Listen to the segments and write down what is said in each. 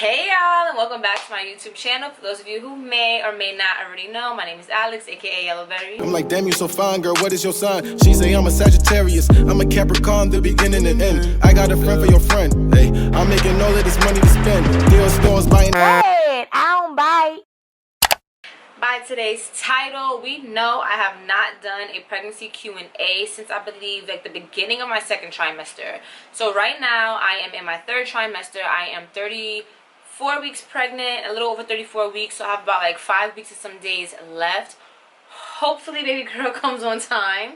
Hey y'all, and welcome back to my YouTube channel. For those of you who may or may not already know, my name is Alex, aka Yellowberry. I'm like, damn, you so fine, girl, what is your sign? She say I'm a Sagittarius, I'm a Capricorn, the beginning and end. I got a friend for your friend, hey, I'm making all of this money to spend. Deal stores buying. Hey, I don't bite. By today's title, we know I have not done a pregnancy Q&A since I believe like the beginning of my second trimester. So right now, I am in my third trimester. I am 34 weeks pregnant, a little over 34 weeks, so I have about like 5 weeks and some days left. Hopefully baby girl comes on time,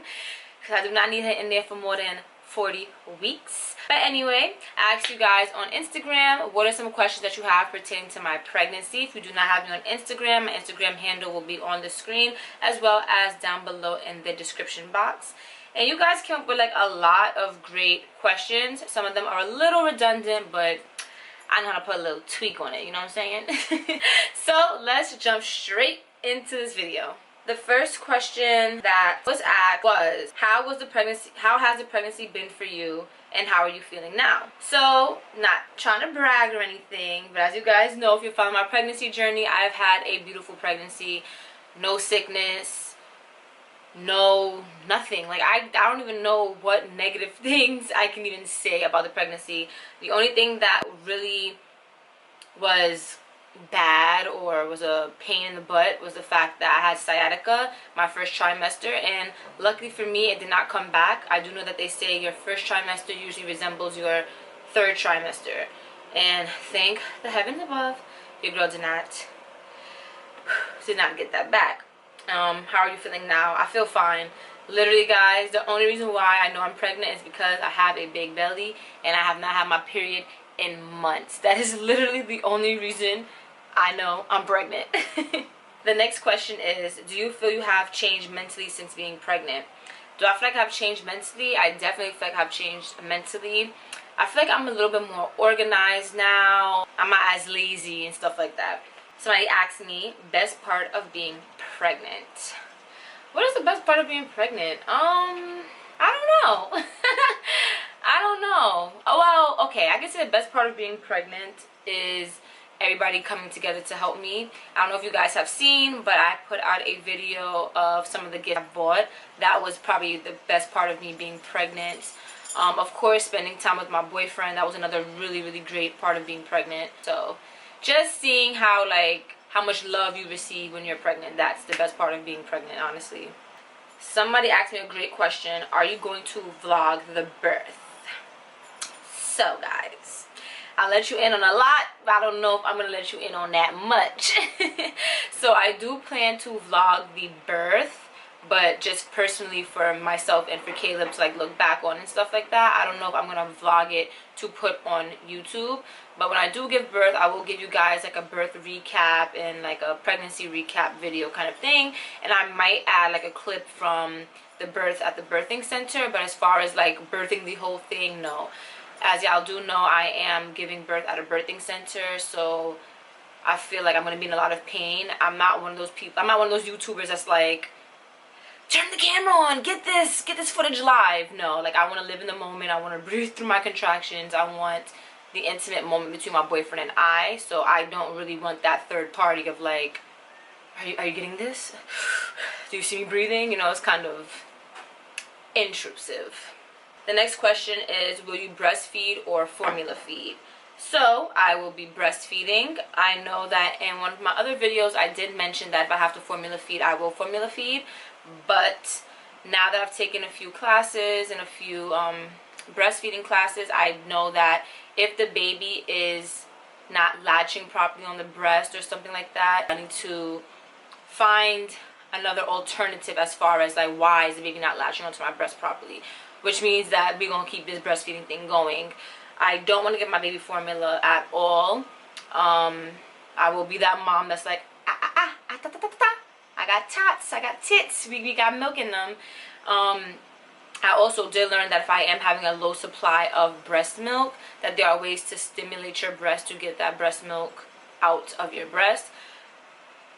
because I do not need her in there for more than 40 weeks. But anyway, I asked you guys on Instagram, what are some questions that you have pertaining to my pregnancy? If you do not have me on Instagram, my Instagram handle will be on the screen, as well as down below in the description box. And you guys came up with like a lot of great questions. Some of them are a little redundant, but I know how to put a little tweak on it, you know what I'm saying? So let's jump straight into this video. The first question that was asked was, how has the pregnancy been for you, and how are you feeling now? So, not trying to brag or anything, but as you guys know, if you're following my pregnancy journey, I've had a beautiful pregnancy. No sickness, no nothing. Like I don't even know what negative things I can even say about the pregnancy. The only thing that really was bad or was a pain in the butt was the fact that I had sciatica my first trimester, and luckily for me it did not come back. I do know that they say your first trimester usually resembles your third trimester, and thank the heavens above your girl did not get that back. How are you feeling now? I feel fine. Literally guys, the only reason why I know I'm pregnant is because I have a big belly and I have not had my period in months. That is literally the only reason I know I'm pregnant. The next question is, do you feel you have changed mentally since being pregnant? Do I feel like I've changed mentally? I definitely feel like I've changed mentally. I feel like I'm a little bit more organized now. I'm not as lazy and stuff like that. Somebody asked me, best part of being pregnant. What is the best part of being pregnant? I don't know. I don't know. Oh, well, okay, I can say the best part of being pregnant is everybody coming together to help me. I don't know if you guys have seen, but I put out a video of some of the gifts I bought. That was probably the best part of me being pregnant. Of course, spending time with my boyfriend, that was another really, really great part of being pregnant. So just seeing how much love you receive when you're pregnant, that's the best part of being pregnant, honestly. Somebody asked me a great question. Are you going to vlog the birth? So guys, I'll let you in on a lot, but I don't know if I'm going to let you in on that much. So I do plan to vlog the birth, but just personally for myself and for Caleb to like look back on and stuff like that. I don't know if I'm going to vlog it to put on YouTube. But when I do give birth, I will give you guys like a birth recap and like a pregnancy recap video kind of thing. And I might add like a clip from the birth at the birthing center. But as far as like birthing the whole thing, no. As y'all do know, I am giving birth at a birthing center, so I feel like I'm going to be in a lot of pain. I'm not one of those people, I'm not one of those YouTubers that's like, turn the camera on, get this footage live. No, like I want to live in the moment. I want to breathe through my contractions. I want the intimate moment between my boyfriend and I, so I don't really want that third party of like, are you getting this? Do you see me breathing? You know, it's kind of intrusive. The next question is, will you breastfeed or formula feed? So I will be breastfeeding. I know that in one of my other videos I did mention that if I have to formula feed, I will formula feed. But now that I've taken a few classes and a few breastfeeding classes, I know that if the baby is not latching properly on the breast or something like that, I need to find another alternative as far as like, why is the baby not latching onto my breast properly? Which means that we're gonna keep this breastfeeding thing going. I don't want to give my baby formula at all. I will be that mom that's like, I got tots, I got tits, we got milk in them. I also did learn that if I am having a low supply of breast milk, that there are ways to stimulate your breast to get that breast milk out of your breast.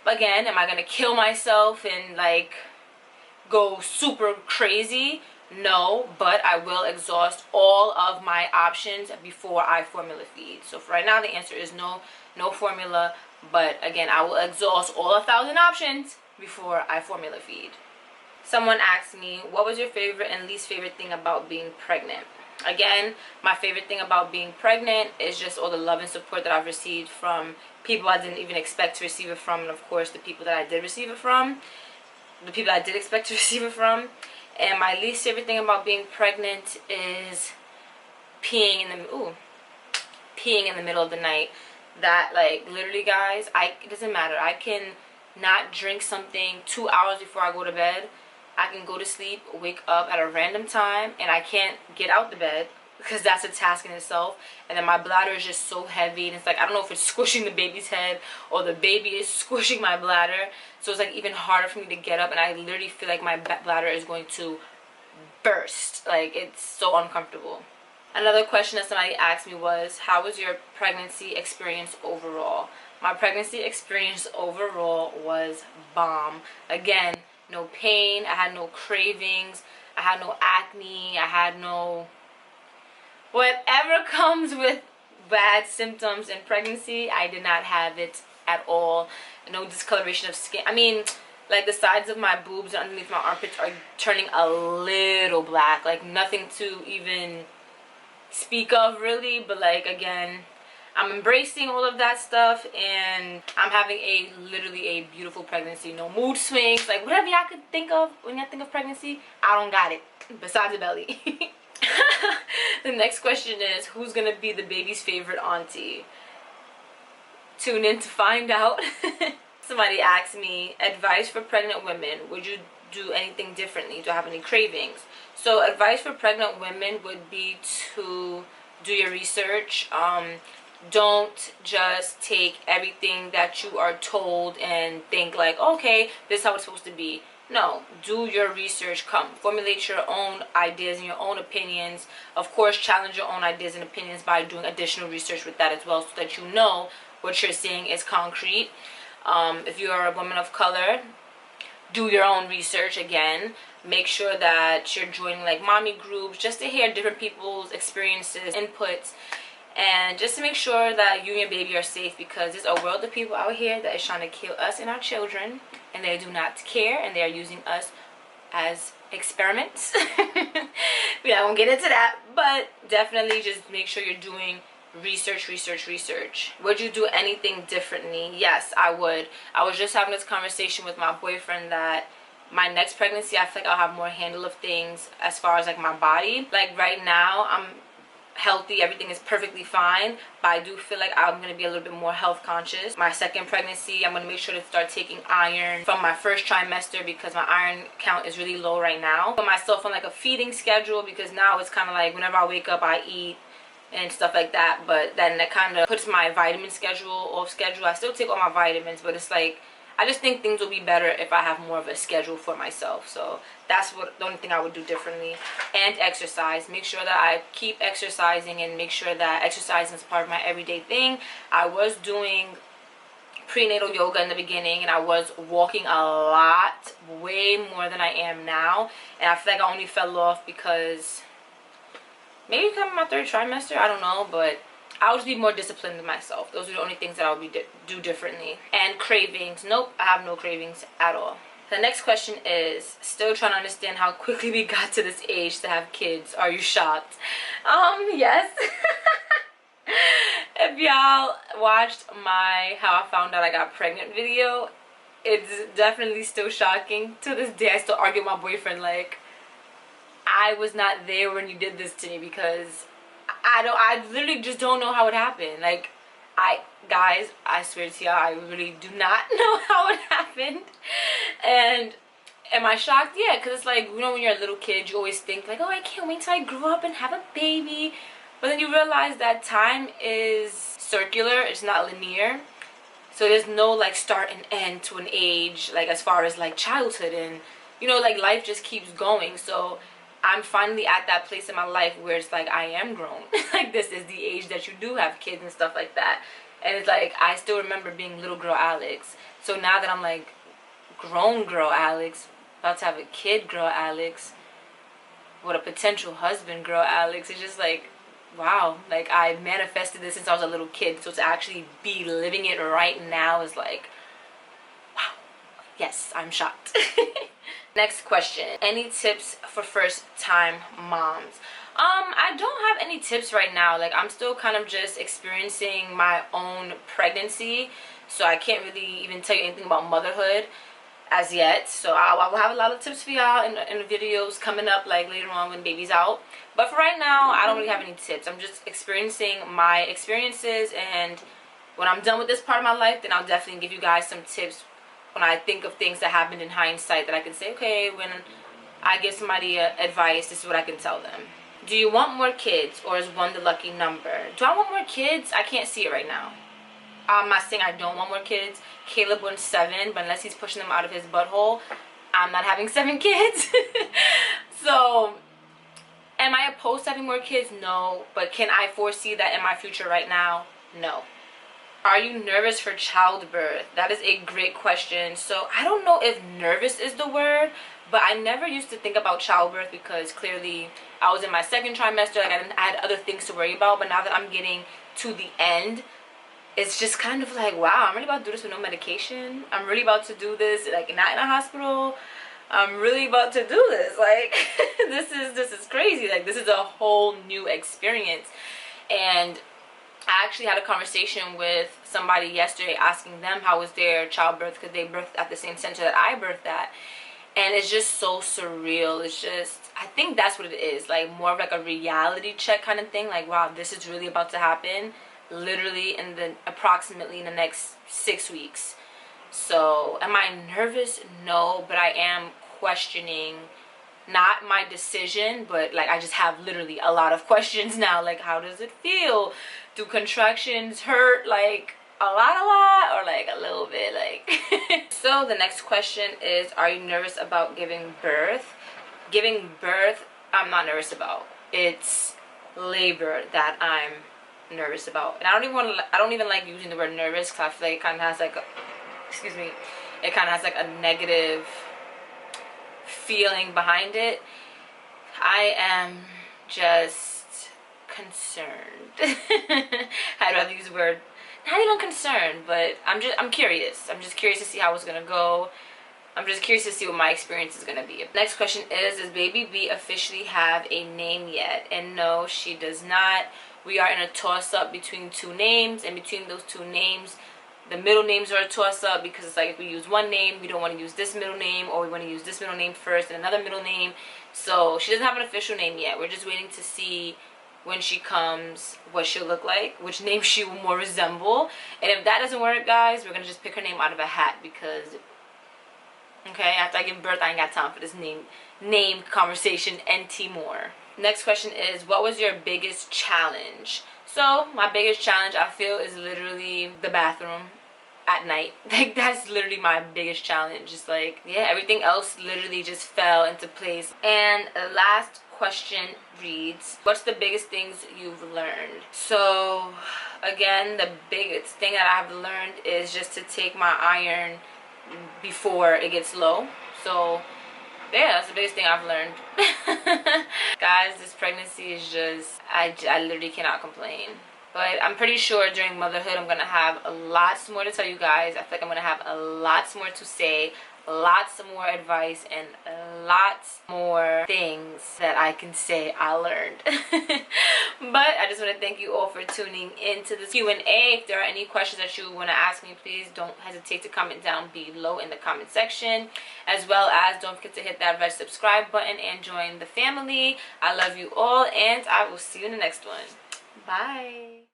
Again, am I gonna kill myself and like go super crazy? No, but I will exhaust all of my options before I formula feed. So for right now, the answer is no, no formula. But again, I will exhaust all 1,000 options before I formula feed. Someone asked me, what was your favorite and least favorite thing about being pregnant? Again, my favorite thing about being pregnant is just all the love and support that I've received from people I didn't even expect to receive it from, and of course the people that I did receive it from, the people I did expect to receive it from. And my least favorite thing about being pregnant is peeing in the middle of the night. That, like, literally, guys, it doesn't matter. I can not drink something 2 hours before I go to bed. I can go to sleep, wake up at a random time, and I can't get out the bed because that's a task in itself. And then my bladder is just so heavy, and it's like, I don't know if it's squishing the baby's head or the baby is squishing my bladder. So it's like even harder for me to get up, and I literally feel like my bladder is going to burst. Like, it's so uncomfortable. Another question that somebody asked me was, how was your pregnancy experience overall? My pregnancy experience overall was bomb. Again, no pain, I had no cravings, I had no acne, I had no... whatever comes with bad symptoms in pregnancy, I did not have it at all. No discoloration of skin. I mean, like, the sides of my boobs and underneath my armpits are turning a little black. Like, nothing to even speak of, really. But, like, again, I'm embracing all of that stuff, and I'm having literally a beautiful pregnancy. No mood swings, like, whatever y'all could think of when y'all think of pregnancy, I don't got it, besides the belly. The next question is, who's gonna be the baby's favorite auntie? Tune in to find out. Somebody asked me, advice for pregnant women, would you do anything differently? Do you have any cravings? So advice for pregnant women would be to do your research. Don't just take everything that you are told and think like, okay, this is how it's supposed to be. No, do your research. Formulate your own ideas and your own opinions. Of course, challenge your own ideas and opinions by doing additional research with that as well, so that you know what you're saying is concrete. If you are a woman of color, do your own research again. Make sure that you're joining like mommy groups just to hear different people's experiences, inputs, and just to make sure that you and your baby are safe, because there's a world of people out here that is trying to kill us and our children, and they do not care, and they are using us as experiments. We not gonna get into that, but definitely just make sure you're doing research. Would you do anything differently? Yes, I would. I was just having this conversation with my boyfriend that my next pregnancy, I feel like I'll have more handle of things as far as like my body. Like right now, I'm healthy, everything is perfectly fine, but I do feel like I'm going to be a little bit more health conscious. My second pregnancy, I'm going to make sure to start taking iron from my first trimester, because my iron count is really low right now. Put myself on like a feeding schedule, because now it's kind of like whenever I wake up I eat and stuff like that, but then that kind of puts my vitamin schedule off schedule. I still take all my vitamins, but it's like, I just think things will be better if I have more of a schedule for myself. So that's the only thing I would do differently. And exercise. Make sure that I keep exercising, and make sure that exercising is part of my everyday thing. I was doing prenatal yoga in the beginning, and I was walking a lot, way more than I am now. And I feel like I only fell off because maybe coming my third trimester, I don't know, but I would just be more disciplined in myself. Those are the only things that I would do differently. And cravings. Nope, I have no cravings at all. The next question is, still trying to understand how quickly we got to this age to have kids. Are you shocked? Yes. If y'all watched my how I found out I got pregnant video, it's definitely still shocking. To this day, I still argue with my boyfriend like, I was not there when you did this to me, because I literally just don't know how it happened. Like, guys, I swear to y'all, I really do not know how it happened. And am I shocked? Yeah, because it's like, you know, when you're a little kid, you always think like, oh, I can't wait till I grow up and have a baby. But then you realize that time is circular, it's not linear. So there's no like start and end to an age, like as far as like childhood, and you know, like life just keeps going. So I'm finally at that place in my life where it's like I am grown. Like, this is the age that you do have kids and stuff like that. And it's like, I still remember being little girl Alex. So now that I'm like grown girl Alex, about to have a kid girl Alex, what a potential husband, girl, Alex. It's just like, wow, like I manifested this since I was a little kid, so to actually be living it right now is like, wow, yes, I'm shocked. Next question, any tips for first time moms? I don't have any tips right now. Like, I'm still kind of just experiencing my own pregnancy, so I can't really even tell you anything about motherhood as yet. So I will have a lot of tips for y'all in the videos coming up, like later on when baby's out. But for right now, I don't really have any tips. I'm just experiencing my experiences, and when I'm done with this part of my life, then I'll definitely give you guys some tips when I think of things that happened in hindsight that I can say, okay, when I give somebody advice, this is what I can tell them. Do you want more kids, or is one the lucky number? Do I want more kids? I can't see it right now. I'm not saying I don't want more kids. Caleb wants 7, but unless he's pushing them out of his butthole, I'm not having 7 kids. So, am I opposed to having more kids? No. But can I foresee that in my future right now? No. Are you nervous for childbirth? That is a great question. So, I don't know if nervous is the word, but I never used to think about childbirth because clearly I was in my 2nd trimester. Like, I had other things to worry about. But now that I'm getting to the end, it's just kind of like, wow, I'm really about to do this with no medication. I'm really about to do this, like, not in a hospital. I'm really about to do this. Like, this is crazy. Like, this is a whole new experience. And I actually had a conversation with somebody yesterday asking them how was their childbirth, because they birthed at the same center that I birthed at. And it's just so surreal. It's just, I think that's what it is. Like, more of like a reality check kind of thing. Like, wow, this is really about to happen. Literally approximately in the next 6 weeks. So am I nervous? No, but I am questioning, not my decision, but like I just have literally a lot of questions now. Like, how does it feel? Do contractions hurt like a lot, or like a little bit? Like So the next question is, are you nervous about giving birth? Giving birth, I'm not nervous about. It's labor that I'm nervous about. And I don't even like using the word nervous, because I feel like it kind of has like a, excuse me, it kind of has like a negative feeling behind it. I am just concerned. I'd rather use the word, not even concerned, but I'm curious. I'm just curious to see how it's gonna go. I'm just curious to see what my experience is gonna be. Next question is, does baby B officially have a name yet? And no, she does not. We are in a toss-up between 2 names, and between those 2 names, the middle names are a toss-up, because it's like if we use one name, we don't want to use this middle name, or we want to use this middle name first and another middle name. So she doesn't have an official name yet. We're just waiting to see when she comes what she'll look like, which name she will more resemble. And if that doesn't work, guys, we're gonna just pick her name out of a hat, because okay, after I give birth, I ain't got time for this name conversation NT more. Next question is, what was your biggest challenge? So my biggest challenge, I feel, is literally the bathroom at night. Like, that's literally my biggest challenge. It's like, yeah, everything else literally just fell into place. And the last question reads, what's the biggest things you've learned? So again, the biggest thing that I've learned is just to take my iron before it gets low. So yeah, that's the biggest thing I've learned. Guys, this pregnancy is just, I literally cannot complain. But I'm pretty sure during motherhood I'm gonna have lots more to tell you guys. I feel like I'm gonna have lots more to say, lots more advice, and lots more things that I can say I learned. But I just want to thank you all for tuning into this Q&A. If there are any questions that you want to ask me, please don't hesitate to comment down below in the comment section. As well as don't forget to hit that red subscribe button and join the family. I love you all, and I will see you in the next one. Bye.